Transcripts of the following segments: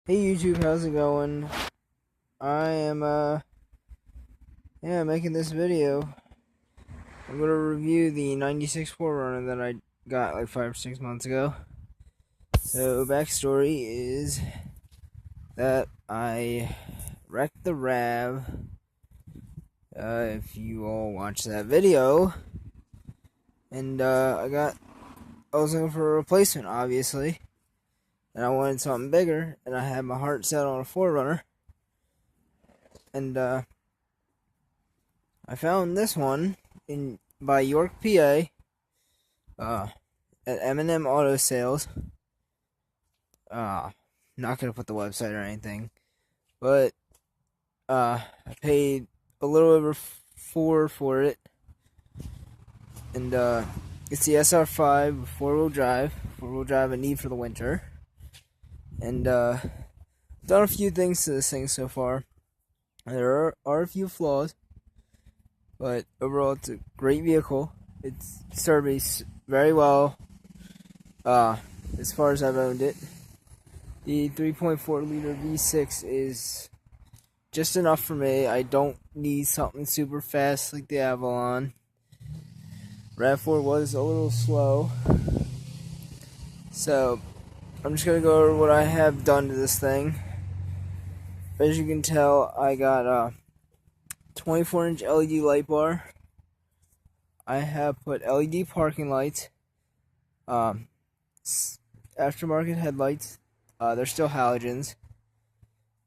Hey YouTube, how's it going? I am making this video. I'm gonna review the 96 4Runner that I got like 5 or 6 months ago. So backstory is that I wrecked the RAV. If you all watched that video, and I was looking for a replacement, obviously, and I wanted something bigger, and I had my heart set on a 4Runner, and I found this one by York, PA, at M&M Auto Sales. Not gonna put the website or anything, but I paid a little over $4 for it, and it's the SR5 4-wheel drive I need for the winter, and done a few things to this thing so far. There are a few flaws, but overall it's a great vehicle. It's served very well as far as I've owned it. The 3.4 liter V6 is just enough for me. I don't need something super fast like the Avalon. RAV4 was a little slow, so I'm just gonna go over what I have done to this thing. As you can tell, I got a 24-inch LED light bar. I have put LED parking lights, aftermarket headlights. They're still halogens.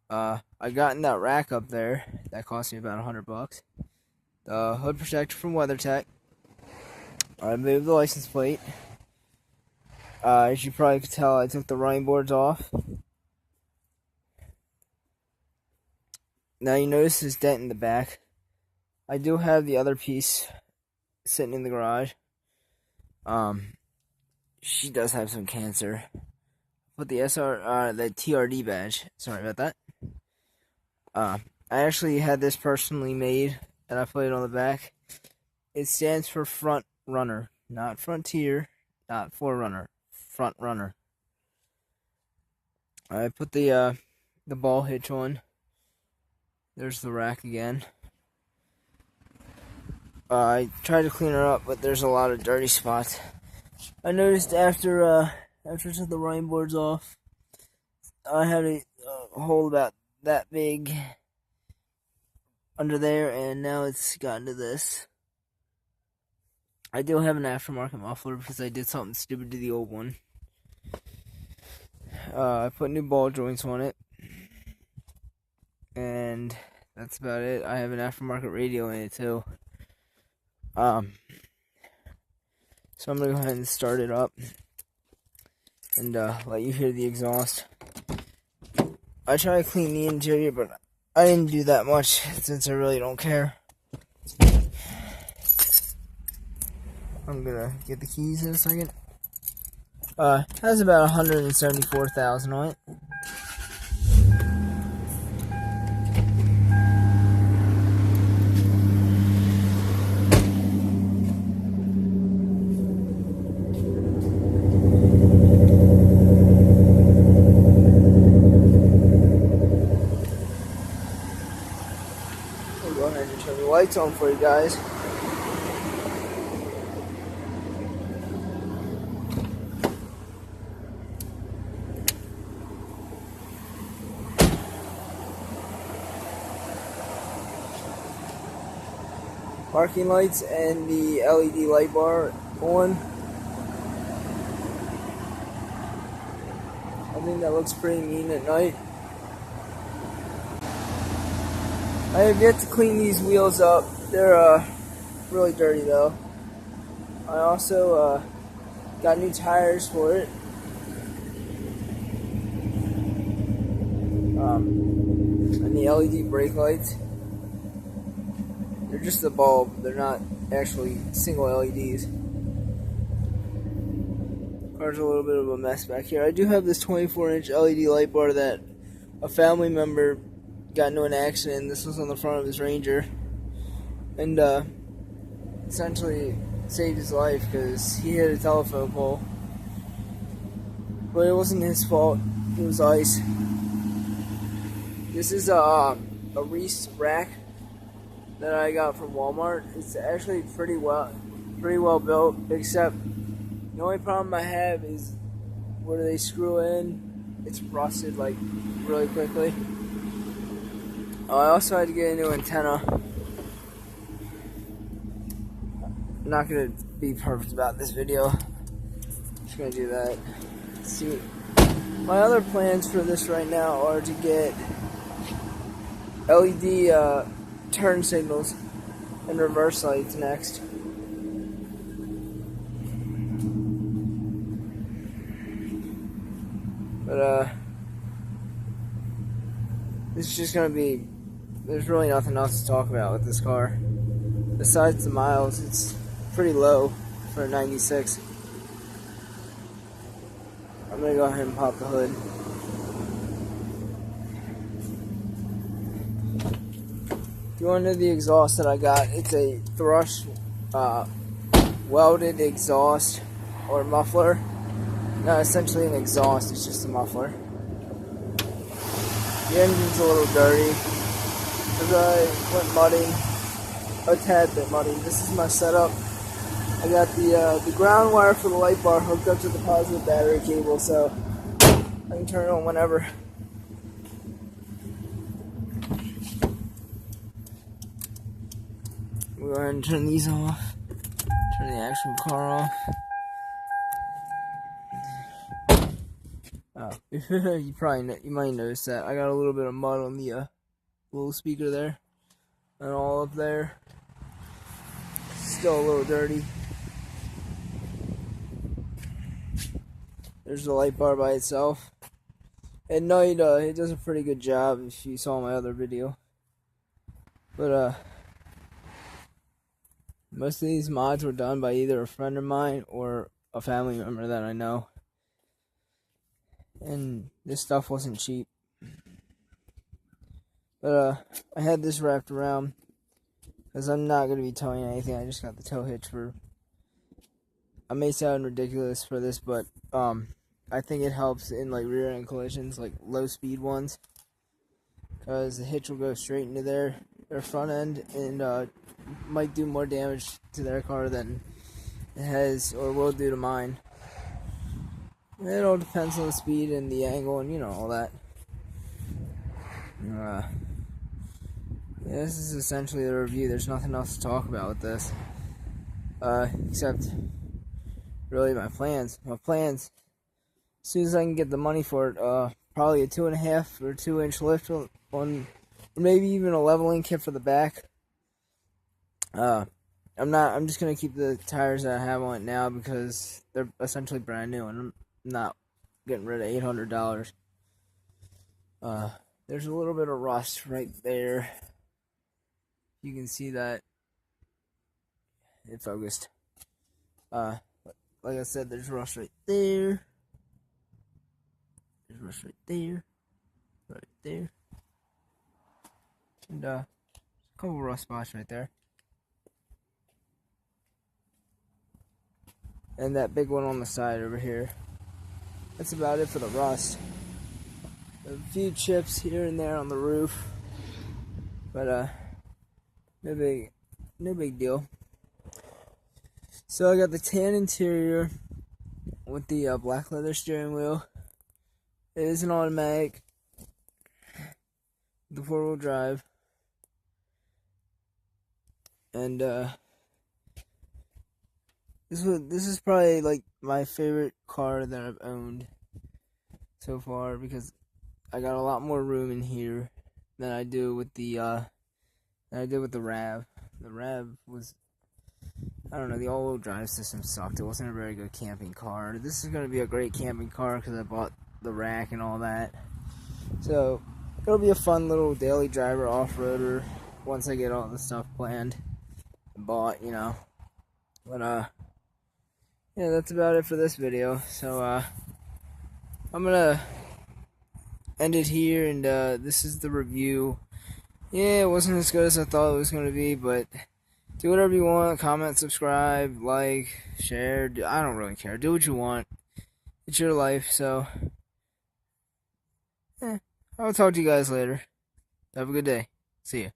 I got in that rack up there. That cost me about $100. The hood protector from WeatherTech. I moved the license plate. As you probably could tell, I took the running boards off. Now you notice this dent in the back. I do have the other piece sitting in the garage. She does have some cancer. Put the the TRD badge. Sorry about that. I actually had this personally made, and I put it on the back. It stands for Front Runner, not Frontier, not 4Runner. Front Runner. I put the ball hitch on. There's the rack again. I tried to clean her up, but there's a lot of dirty spots. I noticed after I took the running boards off, I had a hole about that big under there, and now it's gotten to this. I do have an aftermarket muffler because I did something stupid to the old one. I put new ball joints on it, and that's about it. I have an aftermarket radio in it too. So I'm gonna go ahead and start it up and let you hear the exhaust. I try to clean the interior, but I didn't do that much since I really don't care. I'm gonna get the keys in a second. Has about 174,000 on it. I'll go ahead and turn the lights on for you guys. Parking lights and the LED light bar on. I think that looks pretty mean at night. I have yet to clean these wheels up. They're really dirty though. I also got new tires for it. And the LED brake lights. They're just a bulb, they're not actually single LEDs. Car's a little bit of a mess back here. I do have this 24-inch LED light bar that a family member got into an accident. This was on the front of his Ranger, and essentially saved his life because he hit a telephone pole. But it wasn't his fault, it was ice. This is a Reese Rack that I got from Walmart. It's actually pretty well built, except the only problem I have is where they screw in, it's rusted like really quickly. I also had to get a new antenna. I'm not gonna be perfect about this video. I'm just gonna do that. Let's see. My other plans for this right now are to get LED turn signals and reverse lights next. But it's just gonna be, there's really nothing else to talk about with this car. Besides the miles, it's pretty low for a 96. I'm gonna go ahead and pop the hood. If you want to know the exhaust that I got, it's a Thrush welded exhaust or muffler. Not essentially an exhaust, it's just a muffler. The engine's a little dirty because I went mudding, a tad bit muddy. This is my setup. I got the ground wire for the light bar hooked up to the positive battery cable, so I can turn it on whenever. We'll go ahead and turn these off. Turn the actual car off. Oh, you might notice that I got a little bit of mud on the little speaker there, and all up there. Still a little dirty. There's the light bar by itself. At night, it does a pretty good job if you saw my other video. But most of these mods were done by either a friend of mine or a family member that I know. And this stuff wasn't cheap. But I had this wrapped around because I'm not going to be towing anything. I just got the tow hitch for... I may sound ridiculous for this, but I think it helps in like rear end collisions, like low speed ones, because the hitch will go straight into their front end and might do more damage to their car than it has or will do to mine. It all depends on the speed and the angle and, you know, all that. Yeah, this is essentially the review. There's nothing else to talk about with this. Except really my plans. My plans, as soon as I can get the money for it, probably a 2.5 or 2 inch lift on, or maybe even a leveling kit for the back. I'm just gonna keep the tires that I have on it now because they're essentially brand new and I'm not getting rid of $800. There's a little bit of rust right there. You can see that it focused. Like I said, there's rust right there. There's rust right there. Right there. And a couple rust spots right there. And that big one on the side over here. That's about it for the rust. A few chips here and there on the roof. But no big deal. So I got the tan interior with the black leather steering wheel. It is an automatic, the 4-wheel drive, and this is probably like my favorite car that I've owned so far because I got a lot more room in here than I do with the RAV. The RAV was, I don't know, the all-wheel drive system sucked. It wasn't a very good camping car. This is going to be a great camping car because I bought the rack and all that. So, it'll be a fun little daily driver off-roader once I get all the stuff planned and bought, you know. But, yeah, that's about it for this video. So, I'm going to end it here, and this is the review. Yeah, it wasn't as good as I thought it was going to be, but do whatever you want. Comment, subscribe, like, share. I don't really care. Do what you want. It's your life, so I'll talk to you guys later. Have a good day. See you.